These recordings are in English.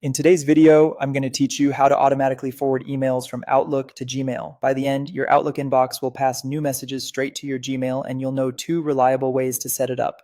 In today's video, I'm going to teach you how to automatically forward emails from Outlook to Gmail. By the end, your Outlook inbox will pass new messages straight to your Gmail, and you'll know two reliable ways to set it up.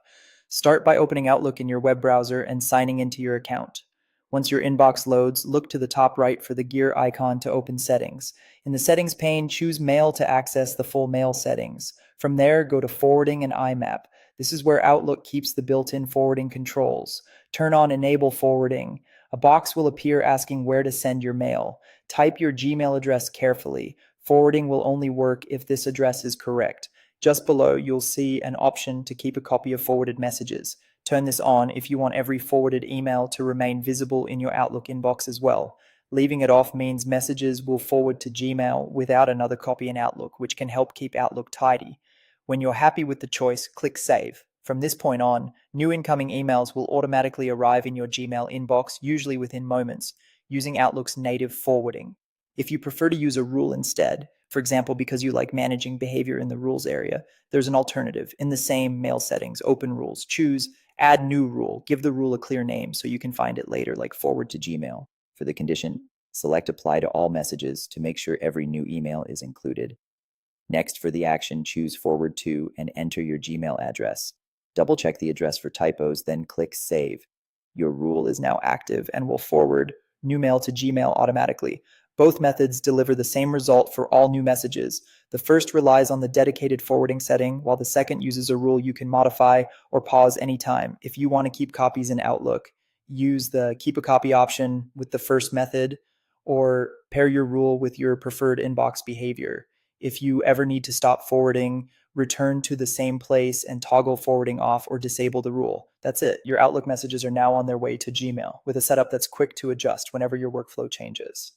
Start by opening Outlook in your web browser and signing into your account. Once your inbox loads, look to the top right for the gear icon to open settings. In the settings pane, choose Mail to access the full mail settings. From there, go to Forwarding and IMAP. This is where Outlook keeps the built-in forwarding controls. Turn on Enable Forwarding. A box will appear asking where to send your mail. Type your Gmail address carefully. Forwarding will only work if this address is correct. Just below, you'll see an option to keep a copy of forwarded messages. Turn this on if you want every forwarded email to remain visible in your Outlook inbox as well. Leaving it off means messages will forward to Gmail without another copy in Outlook, which can help keep Outlook tidy. When you're happy with the choice, click Save. From this point on, new incoming emails will automatically arrive in your Gmail inbox, usually within moments, using Outlook's native forwarding. If you prefer to use a rule instead, for example, because you like managing behavior in the rules area, there's an alternative. In the same mail settings, open rules, choose Add New Rule. Give the rule a clear name so you can find it later, like Forward to Gmail. For the condition, select Apply to all messages to make sure every new email is included. Next, for the action, choose Forward to and enter your Gmail address. Double check the address for typos, then click Save. Your rule is now active and will forward new mail to Gmail automatically. Both methods deliver the same result for all new messages. The first relies on the dedicated forwarding setting, while the second uses a rule you can modify or pause anytime. If you want to keep copies in Outlook, use the Keep a Copy option with the first method, or pair your rule with your preferred inbox behavior. If you ever need to stop forwarding, return to the same place and toggle forwarding off or disable the rule. That's it. Your Outlook messages are now on their way to Gmail with a setup that's quick to adjust whenever your workflow changes.